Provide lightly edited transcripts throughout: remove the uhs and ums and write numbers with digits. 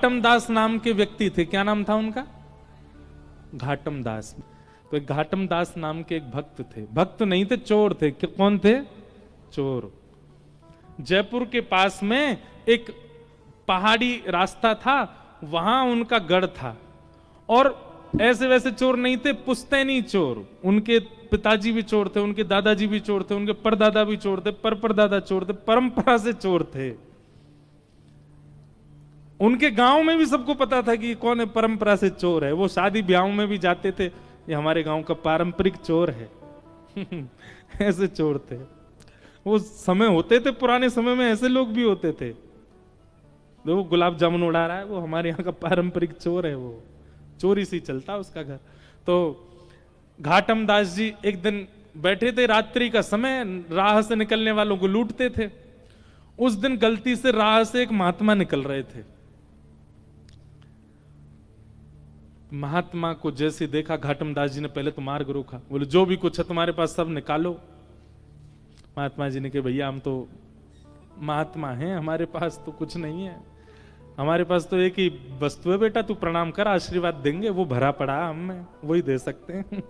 घाटम दास नाम के व्यक्ति थे। क्या नाम था उनका? घाटम दास। तो एक घाटम दास नाम के एक भक्त थे। भक्त नहीं थे, चोर थे। कौन थे? चोर। जयपुर के पास में एक पहाड़ी रास्ता था, वहां उनका गढ़ था। और ऐसे वैसे चोर नहीं थे, पुश्तैनी चोर। उनके पिताजी भी चोर थे, उनके दादाजी भी चोर थे, उनके परदादा भी चोर थे, परदादा चोर थे, परंपरा से चोर थे। उनके गांव में भी सबको पता था कि कौन है परंपरा से चोर है। वो शादी ब्याह में भी जाते थे, ये हमारे गांव का पारंपरिक चोर है। ऐसे चोर थे। वो समय होते थे, पुराने समय में ऐसे लोग भी होते थे। वो गुलाब जामुन उड़ा रहा है, वो हमारे यहाँ का पारंपरिक चोर है। वो चोरी से चलता उसका घर। तो घाटम दास जी एक दिन बैठे थे, रात्रि का समय, राह से निकलने वालों को लूटते थे। उस दिन गलती से राह से एक महात्मा निकल रहे थे। महात्मा को जैसे देखा, घाटम दास जी ने पहले तो मार्ग रोका। बोले जो भी कुछ है तुम्हारे पास सब निकालो। महात्मा जी ने कहा भैया हम तो महात्मा हैं, हमारे पास तो कुछ नहीं है, हमारे पास तो एक ही वस्तु है बेटा, तू प्रणाम कर, आशीर्वाद देंगे, वो भरा पड़ा हम में, वही दे सकते हैं।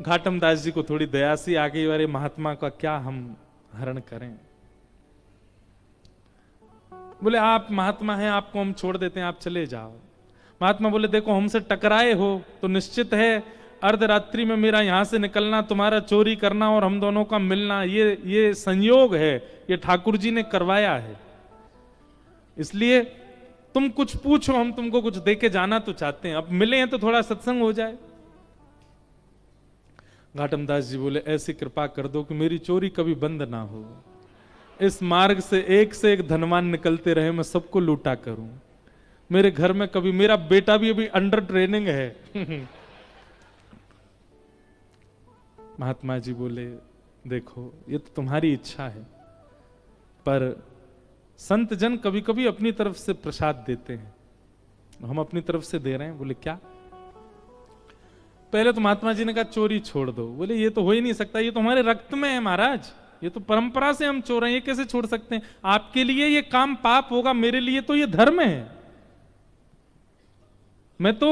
घाटम दास जी को थोड़ी दया सी आ गई, अरे महात्मा का क्या हम हरण करें। बोले आप महात्मा हैं, आपको हम छोड़ देते हैं, आप चले जाओ। महात्मा बोले देखो हमसे टकराए हो तो निश्चित है अर्धरात्रि में मेरा यहां से निकलना, तुम्हारा चोरी करना और हम दोनों का मिलना, ये संयोग है, ये ठाकुर जी ने करवाया है। इसलिए तुम कुछ पूछो, हम तुमको कुछ देके जाना तो चाहते हैं, अब मिले हैं तो थोड़ा सत्संग हो जाए। घाटम दास जी बोले ऐसी कृपा कर दो कि मेरी चोरी कभी बंद ना हो, इस मार्ग से एक धनवान निकलते रहे, मैं सबको लूटा करूं, मेरे घर में कभी, मेरा बेटा भी अभी अंडर ट्रेनिंग है। महात्मा जी बोले देखो ये तो तुम्हारी इच्छा है, पर संत जन कभी कभी अपनी तरफ से प्रसाद देते हैं, हम अपनी तरफ से दे रहे हैं। बोले क्या? पहले तो महात्मा जी ने कहा चोरी छोड़ दो। बोले ये तो हो ही नहीं सकता, ये तो हमारे रक्त में है महाराज, ये तो परंपरा से हम चोर हैं, ये कैसे छोड़ सकते हैं? आपके लिए ये काम पाप होगा, मेरे लिए तो ये धर्म है। मैं तो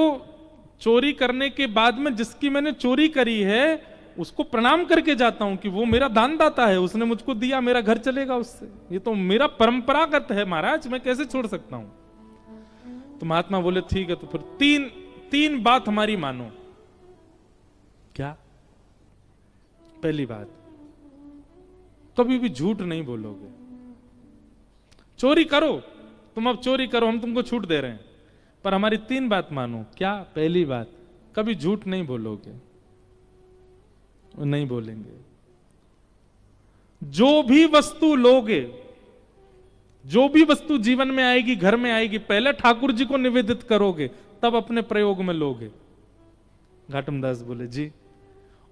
चोरी करने के बाद में जिसकी मैंने चोरी करी है उसको प्रणाम करके जाता हूं कि वो मेरा दानदाता है, उसने मुझको दिया, मेरा घर चलेगा उससे, ये तो मेरा परंपरागत है महाराज, मैं कैसे छोड़ सकता हूं? तो महात्मा बोले ठीक है, तो फिर तीन बात हमारी मानो। क्या? पहली बात, कभी भी झूठ नहीं बोलोगे। चोरी करो, तुम अब चोरी करो, हम तुमको छूट दे रहे हैं, पर हमारी 3 बात मानो। क्या? पहली बात, कभी झूठ नहीं बोलोगे। नहीं बोलेंगे। जो भी वस्तु लोगे, जो भी वस्तु जीवन में आएगी, घर में आएगी, पहले ठाकुर जी को निवेदित करोगे, तब अपने प्रयोग में लोगे। घाटम दास बोले जी।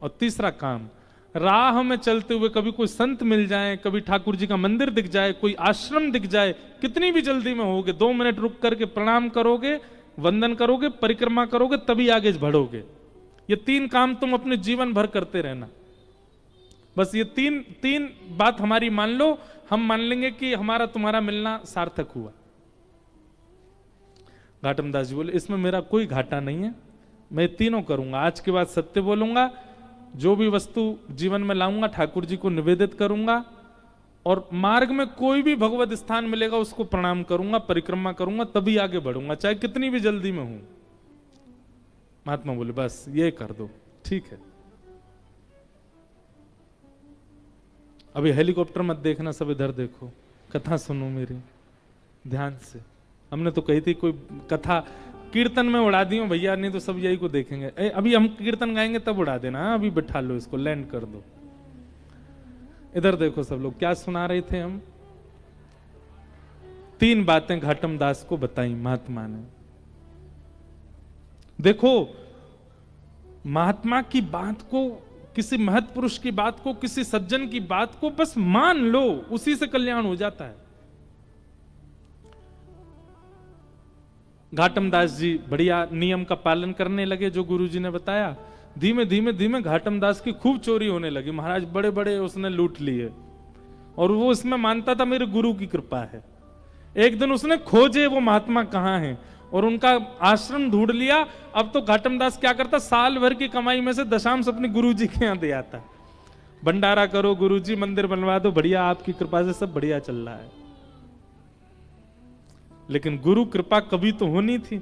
और तीसरा काम, राह में चलते हुए कभी कोई संत मिल जाए, कभी ठाकुर जी का मंदिर दिख जाए, कोई आश्रम दिख जाए, कितनी भी जल्दी में होगे, 2 मिनट रुक करके प्रणाम करोगे, वंदन करोगे, परिक्रमा करोगे, तभी आगे बढ़ोगे। ये 3 काम तुम अपने जीवन भर करते रहना। बस ये तीन बात हमारी मान लो, हम मान लेंगे कि हमारा तुम्हारा मिलना सार्थक हुआ। घाटम दास जी बोले इसमें मेरा कोई घाटा नहीं है, मैं तीनों करूंगा। आज के बाद सत्य बोलूंगा, जो भी वस्तु जीवन में लाऊंगा ठाकुर जी को निवेदित करूंगा, और मार्ग में कोई भी भगवत स्थान मिलेगा उसको प्रणाम करूंगा, परिक्रमा करूंगा, तभी आगे बढ़ूंगा, चाहे कितनी भी जल्दी में हूं। महात्मा बोले बस ये कर दो। ठीक है, अभी हेलीकॉप्टर मत देखना, सब इधर देखो, कथा सुनो मेरी ध्यान से। हमने तो कही थी कोई कथा कीर्तन में उड़ा दी हो भैया, नहीं तो सब यही को देखेंगे। अभी हम कीर्तन गाएंगे तब उड़ा देना, अभी बिठा लो इसको, लैंड कर दो। इधर देखो सब लोग, क्या सुना रहे थे हम? 3 बातें घाटम दास को बताई महात्मा ने। देखो, महात्मा की बात को, किसी महत् पुरुष की बात को, किसी सज्जन की बात को बस मान लो, उसी से कल्याण हो जाता है। घाटम दास जी बढ़िया नियम का पालन करने लगे जो गुरुजी ने बताया। धीमे धीमे धीमे घाटम दास की खूब चोरी होने लगी। महाराज बड़े बड़े उसने लूट लिए, और वो इसमें मानता था मेरे गुरु की कृपा है। एक दिन उसने खोजे वो महात्मा कहाँ हैं और उनका आश्रम ढूंढ लिया। अब तो घाटम दास क्या करता, साल भर की कमाई में से दशांश अपने गुरुजी के यहाँ दे आता। भंडारा करो गुरुजी, मंदिर बनवा दो, बढ़िया आपकी कृपा से सब बढ़िया चल रहा है। लेकिन गुरु कृपा कभी तो होनी थी।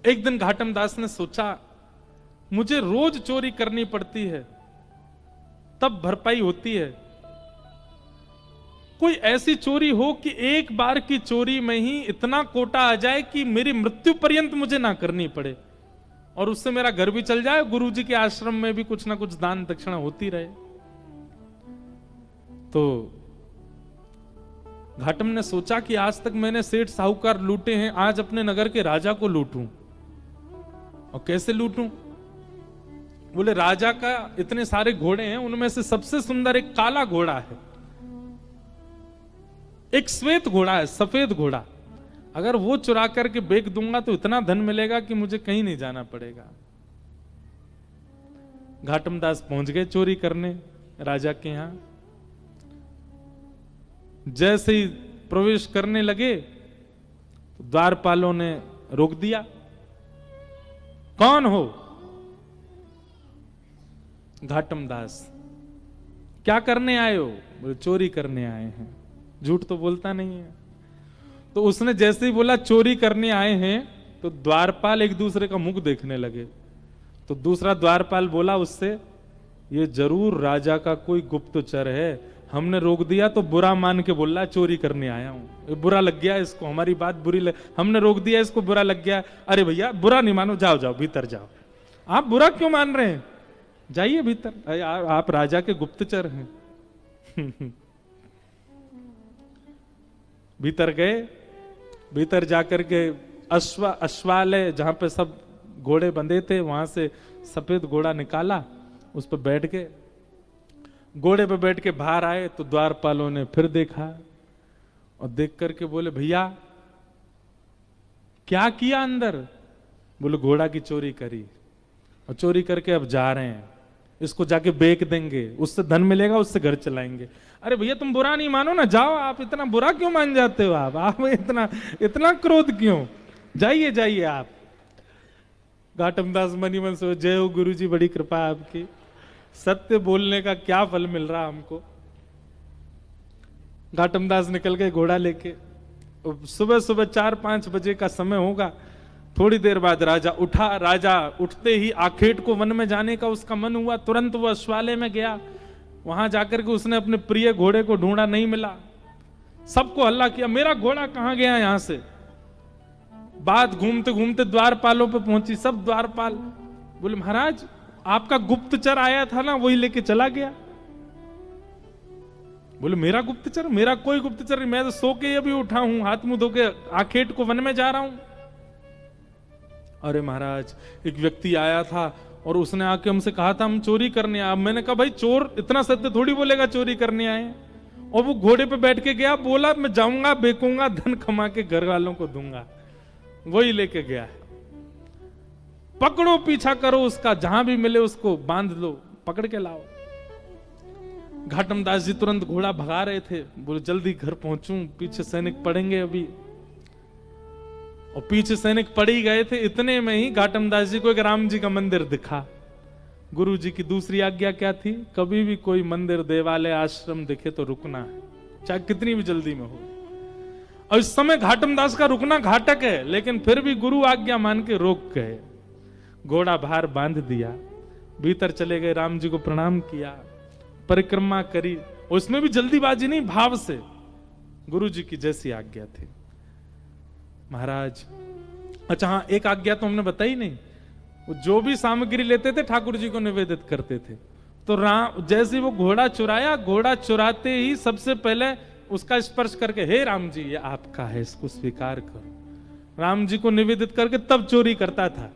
एक दिन घाटम दास ने सोचा मुझे रोज चोरी करनी पड़ती है तब भरपाई होती है, कोई ऐसी चोरी हो कि एक बार की चोरी में ही इतना कोटा आ जाए कि मेरी मृत्यु पर्यंत मुझे ना करनी पड़े और उससे मेरा घर भी चल जाए, गुरुजी के आश्रम में भी कुछ ना कुछ दान दक्षिणा होती रहे। तो घाटम ने सोचा कि आज तक मैंने सेठ साहूकार लूटे हैं, आज अपने नगर के राजा को लूटूं। और कैसे लूटूं? बोले राजा का इतने सारे घोड़े हैं, उनमें से सबसे सुंदर एक काला घोड़ा है, एक श्वेत घोड़ा है, सफेद घोड़ा। अगर वो चुरा करके बेच दूंगा तो इतना धन मिलेगा कि मुझे कहीं नहीं जाना पड़ेगा। घाटम दास पहुंच गए चोरी करने राजा के यहां। जैसे ही प्रवेश करने लगे तो द्वारपालों ने रोक दिया। कौन हो? घाटम दास। क्या करने आए हो? बोले चोरी करने आए हैं। झूठ तो बोलता नहीं है। तो उसने जैसे ही बोला चोरी करने आए हैं तो द्वारपाल एक दूसरे का मुख देखने लगे। तो दूसरा द्वारपाल बोला उससे, ये जरूर राजा का कोई गुप्तचर है, हमने रोक दिया तो बुरा मान के बोल रहा चोरी करने आया हूं, बुरा लग गया इसको, हमारी बात बुरी हमने रोक दिया, इसको बुरा लग गया। अरे भैया बुरा नहीं मानो, जाओ जाओ भीतर जाओ। आप बुरा क्यों मान रहे हैं? जाइए भीतर, आप राजा के गुप्तचर हैं। भीतर गए, भीतर जाकर के अश्वालय जहां पे सब घोड़े बंधे थे वहां से सफेद घोड़ा निकाला, उस पर बैठ के घोड़े पे बैठ के बाहर आए तो द्वारपालों ने फिर देखा और देख करके बोले भैया क्या किया अंदर? बोले घोड़ा की चोरी करी और चोरी करके अब जा रहे हैं, इसको जाके बेच देंगे, उससे धन मिलेगा, उससे घर चलाएंगे। अरे भैया तुम बुरा नहीं मानो ना, जाओ। आप इतना बुरा क्यों मान जाते हो? आप इतना इतना क्रोध क्यों? जाइए जाइए आप। घाटम दास मनी मन सोचे जय हो गुरुजी, बड़ी कृपा आपकी, सत्य बोलने का क्या फल मिल रहा हमको। घाटम दास निकल गए घोड़ा लेके। सुबह सुबह 4-5 बजे का समय होगा। थोड़ी देर बाद राजा उठा। राजा उठते ही आखेट को वन में जाने का उसका मन हुआ। तुरंत वो अश्वालय में गया। वहां जाकर के उसने अपने प्रिय घोड़े को ढूंढा, नहीं मिला। सबको हल्ला किया, मेरा घोड़ा कहां गया यहां से। बात घूमते घूमते द्वारपालों पे पहुंची। सब द्वारपाल बोले महाराज आपका गुप्तचर आया था ना, वही लेके चला गया। बोले मेरा गुप्तचर? मेरा कोई गुप्तचर नहीं, मैं तो सो के अभी उठा हूं, हाथ मुंह धो के आखेट को वन में जा रहा हूं। अरे महाराज एक व्यक्ति आया था और उसने आके हमसे कहा था हम चोरी करने आए। मैंने कहा भाई चोर इतना सत्य थोड़ी बोलेगा चोरी करने आए। और वो घोड़े पे बैठ के गया, बोला मैं जाऊंगा, बेचूंगा, धन कमा के घर वालों को दूंगा। वही लेके गया है। पकड़ो, पीछा करो उसका, जहां भी मिले उसको बांध लो, पकड़ के लाओ। घाटम दास जी तुरंत घोड़ा भगा रहे थे। बोले जल्दी घर पहुंचूं, पीछे सैनिक पड़ेंगे अभी। और पीछे सैनिक पड़ ही गए थे। इतने में ही घाटम दास जी को एक राम जी का मंदिर दिखा। गुरु जी की दूसरी आज्ञा क्या थी? कभी भी कोई मंदिर, देवालय, आश्रम दिखे तो रुकना है, चाहे कितनी भी जल्दी में हो। और इस समय घाटम दास का रुकना घातक है, लेकिन फिर भी गुरु आज्ञा मान के रोक गए। घोड़ा बाहर बांध दिया, भीतर चले गए, राम जी को प्रणाम किया, परिक्रमा करी। उसमें भी जल्दीबाजी नहीं, भाव से गुरु जी की जैसी आज्ञा थी। महाराज अच्छा हाँ, एक आज्ञा तो हमने बताई नहीं। वो जो भी सामग्री लेते थे ठाकुर जी को निवेदित करते थे। तो जैसे वो घोड़ा चुराया, घोड़ा चुराते ही सबसे पहले उसका स्पर्श करके हे राम जी ये आपका है, इसको स्वीकार करो। राम जी को निवेदित करके तब चोरी करता था।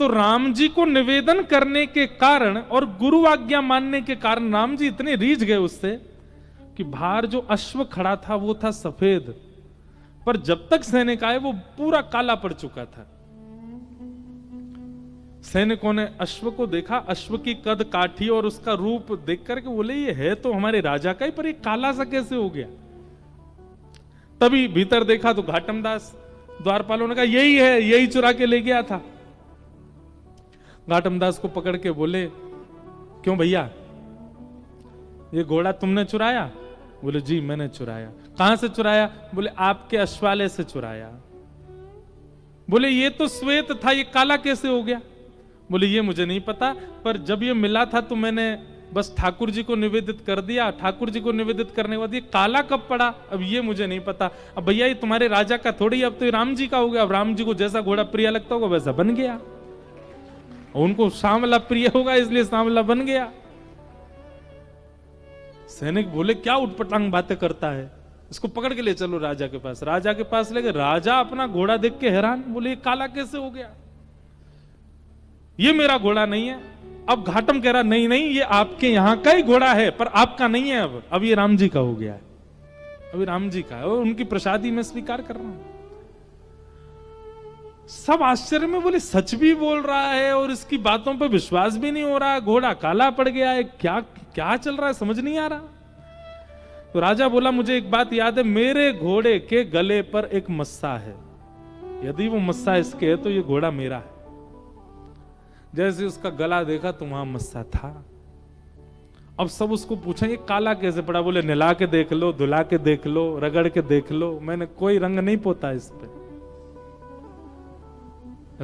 तो राम जी को निवेदन करने के कारण और गुरु आज्ञा मानने के कारण राम जी इतने रीझ गए उससे कि बाहर जो अश्व खड़ा था वो था सफेद, पर जब तक सैनिक आए वो पूरा काला पड़ चुका था। सैनिकों ने अश्व को देखा, अश्व की कद काठी और उसका रूप देख करके बोले ये है तो हमारे राजा का ही, पर ये काला सा कैसे हो गया? तभी भीतर देखा तो घाटम दास, द्वारपालों ने कहा यही है, यही चुरा के ले गया था। घाटम दास को पकड़ के बोले, क्यों भैया, ये घोड़ा तुमने चुराया? बोले जी मैंने चुराया। कहां से चुराया? बोले आपके अश्वालय से चुराया। बोले ये तो श्वेत था, ये काला कैसे हो गया? बोले ये मुझे नहीं पता, पर जब ये मिला था तो मैंने बस ठाकुर जी को निवेदित कर दिया। ठाकुर जी को निवेदित करने के बाद ये काला कब पड़ा, अब ये मुझे नहीं पता। अब भैया ये तुम्हारे राजा का थोड़ी, अब तो ये राम जी का हो गया। अब राम जी को जैसा घोड़ा प्रिय लगता होगा वैसा बन गया, उनको सांवला प्रिय होगा इसलिए सांवला बन गया। सैनिक बोले क्या उटपटांग बातें करता है, इसको पकड़ के ले चलो राजा के पास। राजा के पास ले गए। राजा अपना घोड़ा देख के हैरान, बोले ये काला कैसे हो गया, ये मेरा घोड़ा नहीं है। अब घाटम कह रहा नहीं नहीं, ये आपके यहां का ही घोड़ा है पर आपका नहीं है, अब ये राम जी का हो गया है, अभी राम जी का है और उनकी प्रसादी में स्वीकार कर रहा हूं। सब आश्चर्य में बोले सच भी बोल रहा है और इसकी बातों पर विश्वास भी नहीं हो रहा, घोड़ा काला पड़ गया है, क्या क्या चल रहा है समझ नहीं आ रहा। तो राजा बोला मुझे एक बात याद है, मेरे घोड़े के गले पर एक मस्सा है, यदि वो मस्सा इसके है तो ये घोड़ा मेरा है। जैसे उसका गला देखा तो वहां मस्सा था। अब सब उसको पूछेंगे काला कैसे पड़ा? बोले नहला के देख लो, धुला के देख लो, रगड़ के देख लो, मैंने कोई रंग नहीं पोता इस पे।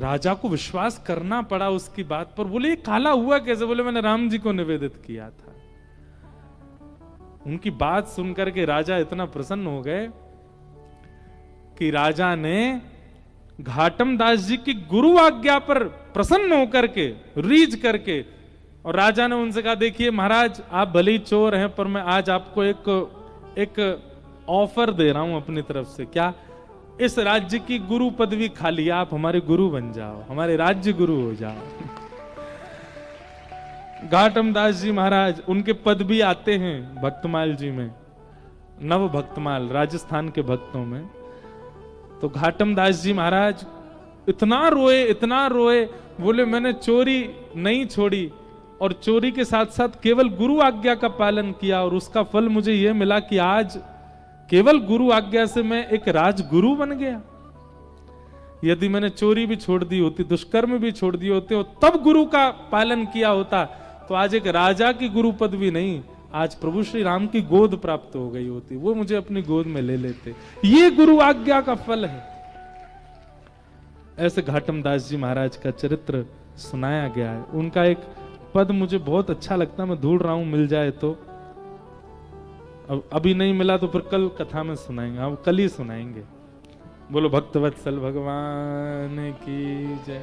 राजा को विश्वास करना पड़ा उसकी बात पर। बोले ये काला हुआ कैसे? बोले मैंने राम जी को निवेदित किया था। उनकी बात सुनकर के राजा इतना प्रसन्न हो गए कि राजा ने घाटम दास जी की गुरु आज्ञा पर प्रसन्न होकर के, रीझ करके, और राजा ने उनसे कहा देखिए महाराज आप भले ही चोर हैं पर मैं आज आपको एक ऑफर दे रहा हूं अपनी तरफ से। क्या? इस राज्य की गुरु पदवी खाली, आप हमारे गुरु बन जाओ, हमारे राज्य गुरु हो जाओ। घाटम दास जी महाराज, उनके पद भी आते हैं भक्तमाल जी में, नव भक्तमाल राजस्थान के भक्तों में। तो घाटम दास जी महाराज इतना रोए, बोले मैंने चोरी नहीं छोड़ी और चोरी के साथ साथ केवल गुरु आज्ञा का पालन किया और उसका फल मुझे यह मिला कि आज केवल गुरु आज्ञा से मैं एक राजगुरु बन गया। यदि मैंने चोरी भी छोड़ दी होती, दुष्कर्म भी छोड़ दिए होते और तब गुरु का पालन किया होता तो आज एक राजा की गुरु पदवी नहीं, आज प्रभु श्री राम की गोद प्राप्त हो गई होती, वो मुझे अपनी गोद में ले लेते। ये गुरु आज्ञा का फल है। ऐसे घाटम दास जी महाराज का चरित्र सुनाया गया है। उनका एक पद मुझे बहुत अच्छा लगता है, मैं ढूंढ रहा हूं मिल जाए तो। अब अभी नहीं मिला तो फिर कल कथा में सुनाएंगे, हम कल ही सुनाएंगे। बोलो भक्तवत्सल भगवान की जय।